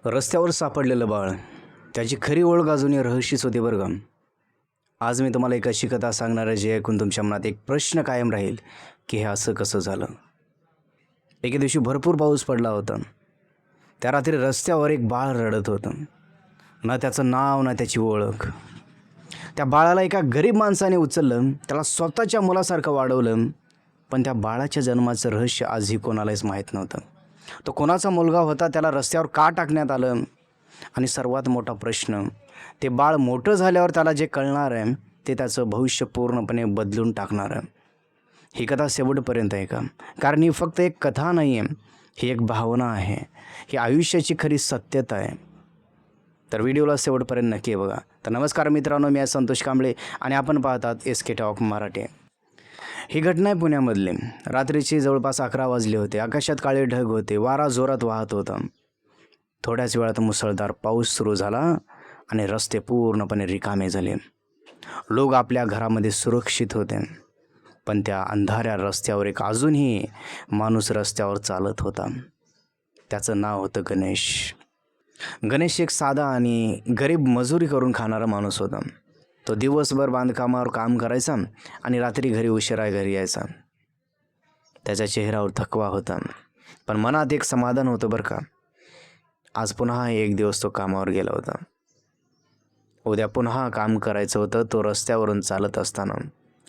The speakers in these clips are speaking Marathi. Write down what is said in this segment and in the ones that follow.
रस्त्यावर सापडलेलं बाळ, त्याची खरी ओळख अजूनही रहस्यच होते बरं का. आज मी तुम्हाला एक अशी कथा सांगणार आहे, जे ऐकून तुमच्या मनात एक प्रश्न कायम राहील की हे असं कसं झालं. एके दिवशी भरपूर पाऊस पडला होता. त्या रात्री रस्त्यावर एक बाळ रडत होतं. ना त्याचं नाव ना त्याची ओळख. त्या बाळाला एका गरीब माणसाने उचललं, त्याला स्वतःच्या मुलासारखं वाढवलं. पण त्या बाळाच्या जन्माचं रहस्य आजही कोणालाच माहीत नव्हतं. तो कोणाचा मुलगा होता, त्याला रस्त्यावर का टाकण्यात आलं, आणि सर्वात मोठा प्रश्न, ते बाळ मोठं झाल्यावर त्याला जे कळणार आहे ते त्याचं भविष्य पूर्णपणे बदलून टाकणार आहे. ही कथा शेवटपर्यंत आहे का, कारण ही फक्त एक कथा नाही आहे, ही एक भावना आहे, ही आयुष्याची खरी सत्यता आहे. तर व्हिडिओला शेवटपर्यंत नक्की बघा. तर नमस्कार मित्रांनो, मी आहे संतोष कांबळे आणि आपण पाहतात SK टॉक मराठी. ही घटना आहे पुण्यामधली. रात्रीचे जवळपास 11 वाजले होते. आकाशात काळे ढग होते. वारा जोरात वाहत होता. थोड्याच वेळात मुसळधार पाऊस सुरू झाला आणि रस्ते पूर्णपणे रिकामे झाले. लोक आपल्या घरामध्ये सुरक्षित होते. पण त्या अंधाऱ्या रस्त्यावर एक अजूनही माणूस रस्त्यावर चालत होता. त्याचं नाव होतं गणेश. गणेश एक साधा आणि गरीब मजुरी करून खाणारा माणूस होता. तो दिवसभर बांधकामावर काम करायचा आणि रात्री घरी उशिरा घरी यायचा. त्याच्या चेहऱ्यावर थकवा होता, पण मनात एक समाधान होतं बरं का. आज पुन्हा एक दिवस तो कामावर गेला होता. उद्या पुन्हा काम करायचं होतं. तो रस्त्यावरून चालत असताना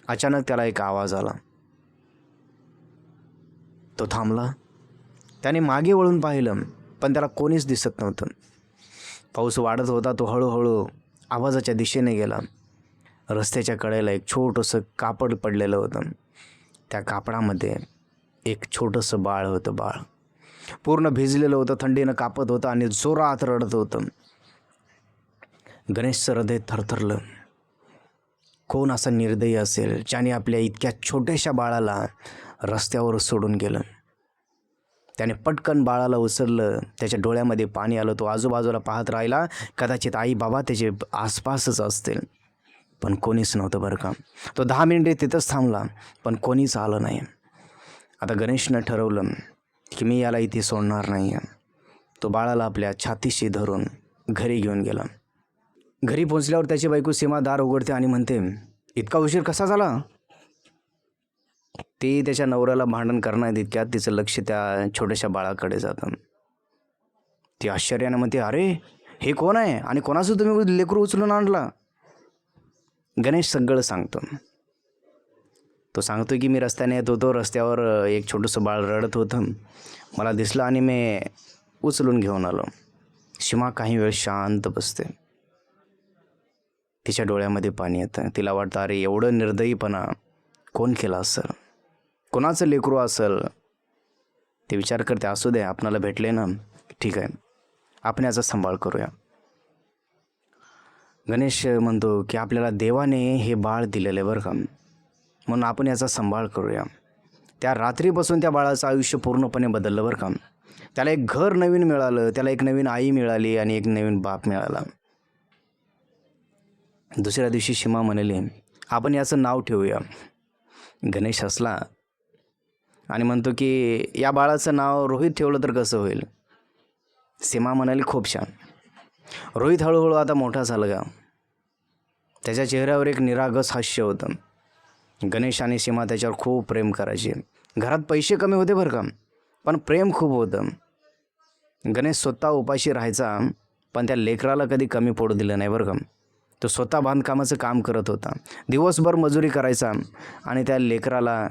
अचानक त्याला एक आवाज आला. तो थांबला. त्याने मागे वळून पाहिलं, पण त्याला कोणीच दिसत नव्हतं. पाऊस वाढत होता. तो हळूहळू आवाजाच्या दिशेने गेला. रस्त्याच्या कडेला एक छोटंसं कापड पडलेलं होतं. त्या कापडामध्ये एक छोटंसं बाळ होतं. बाळ पूर्ण भिजलेलं होतं, थंडीनं कापत होतं आणि जोरात रडत होतं. गणेशचं हृदय थरथरलं. कोण असा निर्दयी असेल ज्याने आपल्या इतक्या छोट्याशा बाळाला रस्त्यावर सोडून गेलं. त्याने पटकन बाळाला उचललं. त्याच्या डोळ्यामध्ये पाणी आलं. तो आजूबाजूला पाहत राहिला. कदाचित आई बाबा त्याचे आसपासच असतील, पण कोणीच नव्हतं बरं का. तो 10 मिनिटे तिथंच थांबला, पण कोणीच आलं नाही. आता गणेशनं ठरवलं की मी याला इथे सोडणार नाही आहे. तो बाळाला आपल्या छातीशी धरून घरी घेऊन गेला. घरी पोचल्यावर त्याची बायको सीमा दार उघडते आणि म्हणते, इतका उशीर कसा झाला. ती त्याच्या नवऱ्याला भांडण करणार तितक्यात तिचं लक्ष त्या छोट्याशा बाळाकडे जातं. ती आश्चर्यानं म्हणते, अरे हे कोण आहे आणि कोणाचं तुम्ही लेकरू उचलून आणला. गणेश सगळं सांगतो. तो सांगतो की मी रस्त्याने येत होतो. रस्त्यावर एक छोटंसं बाळ रडत होतं. मला दिसलं आणि मी उचलून घेऊन आलो. सीमा काही वेळ शांत बसते. तिच्या डोळ्यामध्ये पाणी येतं. तिला वाटतं, अरे एवढं निर्दयीपणा कोण केला असेल, कोणाचं लेकरू असेल. ते विचार करते, असू दे, आपणाला भेटले ना, ठीक आहे, आपण याचा सांभाळ करूया. गणेश म्हणतो की आपल्याला देवाने हे बाळ दिलेलं आहे बरं का, म्हणून आपण याचा सांभाळ करूया. त्या रात्रीपासून त्या बाळाचं आयुष्य पूर्णपणे बदललं बरं का. त्याला एक घर नवीन मिळालं. त्याला एक नवीन आई मिळाली आणि एक नवीन बाप मिळाला. दुसऱ्या दिवशी सीमा म्हणाली, आपण याचं नाव ठेवूया. गणेश हसला आणि म्हणतो की या बाळाचं नाव रोहित ठेवलं तर कसं होईल. सीमा म्हणाली, खूप छान. रोहित हळूहळू आता मोठा झाला का. त्याच्या चेहऱ्यावर एक निरागस हास्य होतं. गणेश आणि सीमा त्याच्यावर खूप प्रेम करायचे. घरात पैसे कमी होते बरं का, पण प्रेम खूप होतं. गणेश स्वतः उपाशी राहायचा, पण त्या लेकराला कधी कमी पडू दिलं नाही बरं का. तो स्वतः बांधकामाचं काम करत होता. दिवसभर मजुरी करायचा आणि त्या लेकराला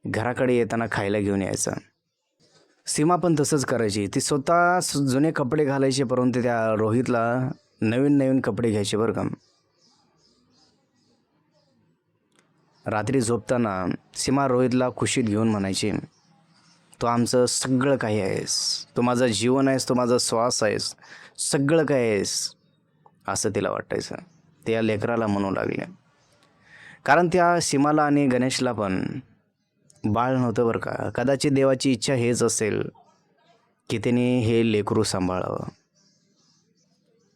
घराकडे येताना खायला घेऊन यायचा. सीमा पण तसंच करायची. ती स्वतः जुने कपडे घालायचे, परंतु त्या रोहितला नवीन नवीन कपडे घ्यायचे बरं का. रात्री झोपताना सीमा रोहितला खुशीत घेऊन म्हणायची, तो आमचं सगळं काही आहेस, तो माझं जीवन आहेस, तो माझा श्वास आहेस, सगळं काय आहेस, असं तिला वाटायचं. ते या लेकराला म्हणू लागले. कारण त्या सीमाला आणि गणेशला पण बाळ नव्हतं बरं का. कदाचित देवाची इच्छा हेच असेल की त्याने हे लेकरू सांभाळावं.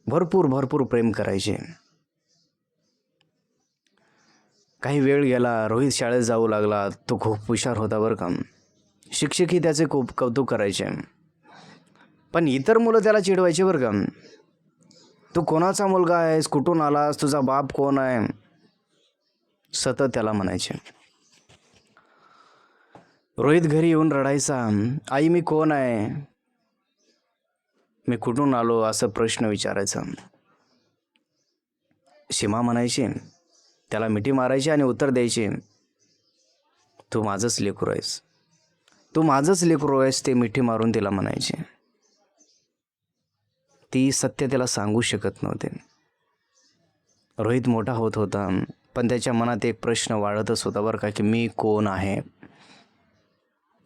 भरपूर भरपूर प्रेम करायचे. काही वेळ गेला. रोहित शाळेत जाऊ लागला. तो खूप हुशार होता बरं का. शिक्षकही त्याचे खूप कौतुक करायचे. पण इतर मुलं त्याला चिडवायचे बरं का. तू कोणाचा मुलगा आहेस, कुठून आलास, तुझा बाप कोण आहे, सतत त्याला म्हणायचे. रोहित घरी येऊन रडायचा. आई मी कोण आहे, मी कुठून आलो, असं प्रश्न विचारायचा. सीमा म्हणायची, त्याला मिठी मारायची आणि उत्तर द्यायची, तू माझंच लेकरू आहेस, तू माझंच लेकरू आहेस, ते मिठी मारून तिला म्हणायचे. ती सत्य त्याला सांगू शकत नव्हते. रोहित मोठा होत होता, पण त्याच्या मनात एक प्रश्न वाढतच होता बरं का, की मी कोण आहे.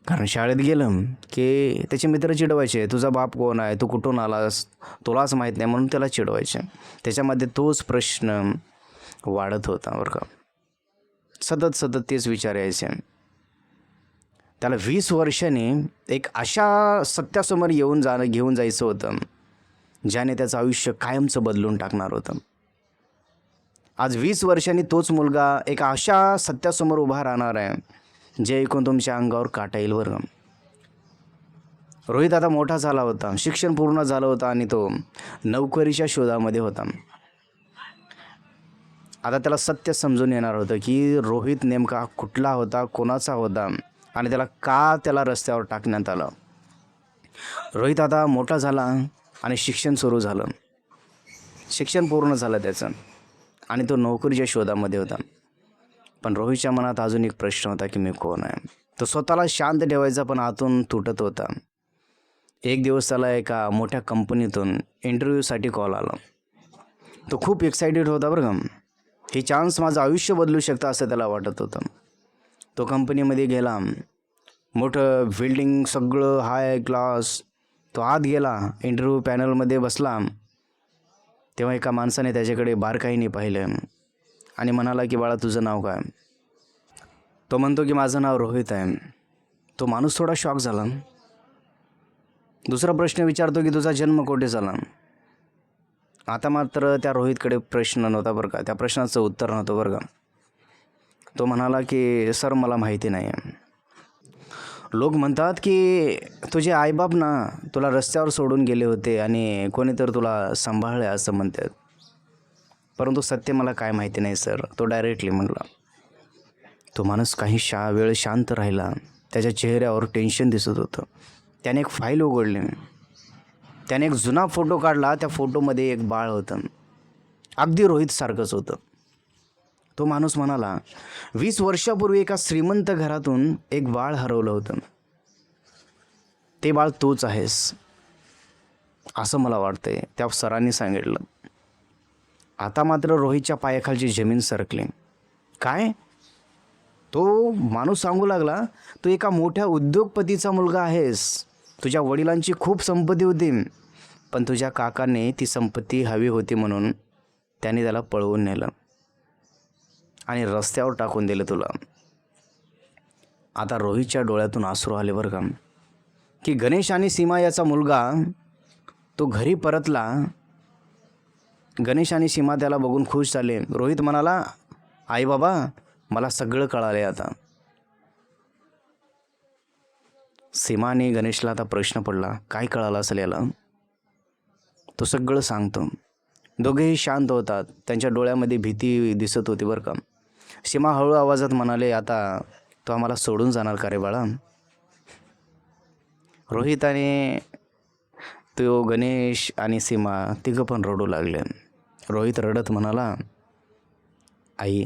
कारण शाळेत गेलं की त्याचे मित्र चिडवायचे, तुझा बाप कोण आहे, तू कुठून आलास, तुलाच माहीत नाही, म्हणून त्याला चिडवायचे. त्याच्यामध्ये तोच प्रश्न वाढत होता बरं का. सतत सतत तेच विचार यायचे. त्याला 20 वर्षांनी एक अशा सत्यासमोर घेऊन जायचं होतं ज्याने त्याचं आयुष्य कायमचं बदलून टाकणार होतं. आज 20 वर्षांनी तोच मुलगा एका अशा सत्यासमोर उभा राहणार आहे जे ऐकून तुमच्या अंगावर काटा येईल बरं. रोहित आता मोठा झाला होता, शिक्षण पूर्ण झालं होतं आणि तो नोकरीच्या शोधामध्ये होता. आता त्याला सत्य समजून येणार होतं की रोहित नेमका कुठला होता, कोणाचा होता आणि त्याला रस्त्यावर टाकण्यात आलं. रोहित आता मोठा झाला आणि शिक्षण सुरू झालं. शिक्षण पूर्ण झालं त्याचं आणि तो नोकरीच्या शोधामध्ये होता. पण रोहितच्या मनात अजून एक प्रश्न होता की मी कोण आहे. तो स्वतःला शांत ठेवायचा पण आतून तुटत होता. एक दिवस त्याला एका मोठ्या कंपनीतून इंटरव्ह्यूसाठी कॉल आला. तो खूप एक्सायटेड होता बरं का. हे चान्स माझं आयुष्य बदलू शकतं असं त्याला वाटत होतं. तो कंपनीमध्ये गेला. मोठं बिल्डिंग, सगळं हाय क्लास. तो आत गेला, इंटरव्ह्यू पॅनलमध्ये बसला. तेव्हा एका माणसाने त्याच्याकडे बारकाईने पाहिलं आणि म्हणाला की बाळा तुझं नाव काय. तो म्हणतो की माझं नाव रोहित आहे. तो माणूस थोडा शॉक झाला. दुसरा प्रश्न विचारतो की तुझा जन्म कुठे झाला. आता मात्र त्या रोहितकडे प्रश्न नव्हता बरं का, त्या प्रश्नाचं उत्तर नव्हतं बरं का. तो म्हणाला की सर मला माहिती नाही. लोक म्हणतात की तुझे आईबाप ना तुला रस्त्यावर सोडून गेले होते आणि कोणीतरी तुला सांभाळले असं म्हणतात, परंतु सत्य मला काय माहिती नाही सर, तो डायरेक्टली म्हटला. तो माणूस काही वेळ शांत राहिला. त्याच्या चेहऱ्यावर टेन्शन दिसत होतं. त्याने एक फाईल उघडली. त्याने एक जुना फोटो काढला. त्या फोटोमध्ये एक बाळ होतं, अगदी रोहितसारखंच होतं. तो माणूस म्हणाला 20 वर्षापूर्वी एका श्रीमंत घरातून एक बाळ हरवलं होतं. ते बाळ तूच आहेस असं मला वाटतंय, त्या सरांनी सांगितलं. आता मात्र रोहितच्या पायाखालची जमीन सरकली. काय? तो माणूस सांगू लागला, तू एका मोठ्या उद्योगपतीचा मुलगा आहेस. तुझ्या वडिलांची खूप संपत्ती होती, पण तुझ्या काकाने ती संपत्ती हवी होती म्हणून त्याने त्याला पळवून नेलं आणि रस्त्यावर टाकून दिलं तुला. आता रोहितच्या डोळ्यातून अश्रू आले बरं का, की गणेश आणि सीमा याचा मुलगा तो घरी परतला. गणेश आणि सीमा त्याला बघून खुश झाले. रोहित म्हणाला, आई बाबा मला सगळं कळाले आता. सीमा आणि गणेशला आता प्रश्न पडला, काय कळालं असेल याला. तो सगळं सांगतो. दोघेही शांत होतात. त्यांच्या डोळ्यामध्ये भीती दिसत होती बरं का. सीमा हळू आवाजात म्हणाले, आता तो आम्हाला सोडून जाणार का रे बाळा. रोहित आणि तो गणेश आणि सीमा तिघं पण रडू लागले. रोहित रडत म्हणाला, आई,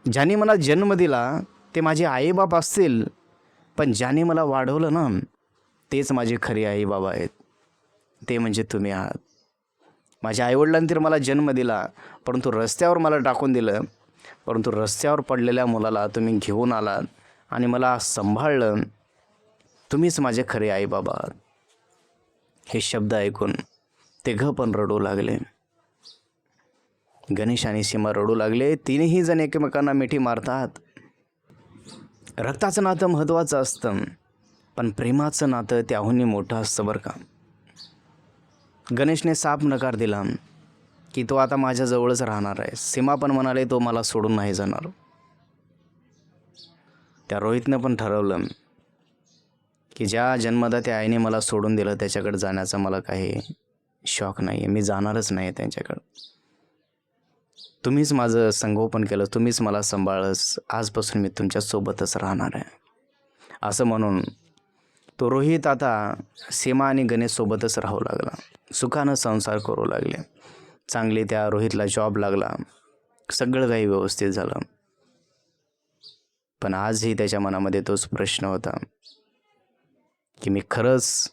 ज्याने मला जन्म दिला ते माझे आईबाप असतील, पण ज्याने मला वाढवलं ना तेच माझे खरे आई बाबा आहेत. ते म्हणजे तुम्ही आहात. माझ्या आईवडिलांनी तर मला जन्म दिला, परंतु रस्त्यावर मला टाकून दिलं. परंतु रस्त्यावर पडलेल्या मुलाला तुम्ही घेऊन आलात आणि मला सांभाळलं. तुम्हीच माझे खरे आई बाबा आहात. हे शब्द ऐकून तिघं पण रडू लागले. गणेश आणि सीमा रडू लागले. तिन्ही जण एकमेकांना मिठी मारतात. रक्ताचं नातं महत्त्वाचं असतं, पण प्रेमाचं नातं त्याहूनही मोठं असतं बरं का. गणेशने साफ नकार दिला की तो आता माझ्याजवळच राहणार आहे. सीमा पण म्हणाले, तो मला सोडून नाही जाणार. त्या रोहितनं पण ठरवलं की ज्या जन्मदात्या आईने मला सोडून दिलं त्याच्याकडे जाण्याचा मला काही शौक नाही आहे. मी जाणारच नाही त्यांच्याकडं. तुम्हीच माझं संगोपन केलं, तुम्हीच मला सांभाळलंस, आजपासून मी तुमच्यासोबतच राहणार आहे. असं म्हणून तो रोहित आता सीमा आणि गणेशसोबतच राहू लागला. सुखानं संसार करू लागले. चांगली त्या रोहितला जॉब लागला. सगळं काही व्यवस्थित झालं. पण आजही त्याच्या मनामध्ये तोच प्रश्न होता की मी खरंच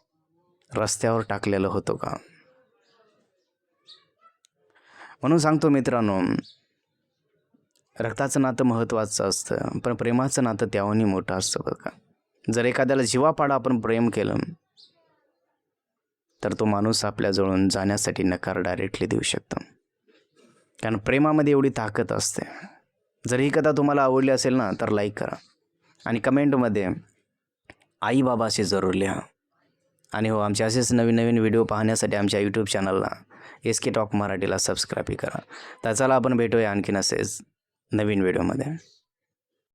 रस्त्यावर टाकलेलं होतो का. म्हणून सांगतो मित्रांनो, रक्ताचं नातं महत्त्वाचं असतं, पण प्रेमाचं नातं त्याहूनही मोठं असतं बरं का. जर एखाद्याला जीवापाड आपण प्रेम केलं तर तो माणूस आपल्याजवळून जाण्यासाठी नकार डायरेक्टली देऊ शकतो. कारण प्रेमामध्ये एवढी ताकद असते. जर ही कथा तुम्हाला आवडली असेल ना तर लाईक करा आणि कमेंटमध्ये आई बाबाशी जरूर लिहा. आणि हो, आमचे असेच नवीन नवीन व्हिडिओ पाहण्यासाठी आमच्या यूट्यूब चॅनलला SK टॉक मराठीला सबस्क्राईब करा. तर चला आपण भेटूया आणखीन असेच नवीन व्हिडिओमध्ये.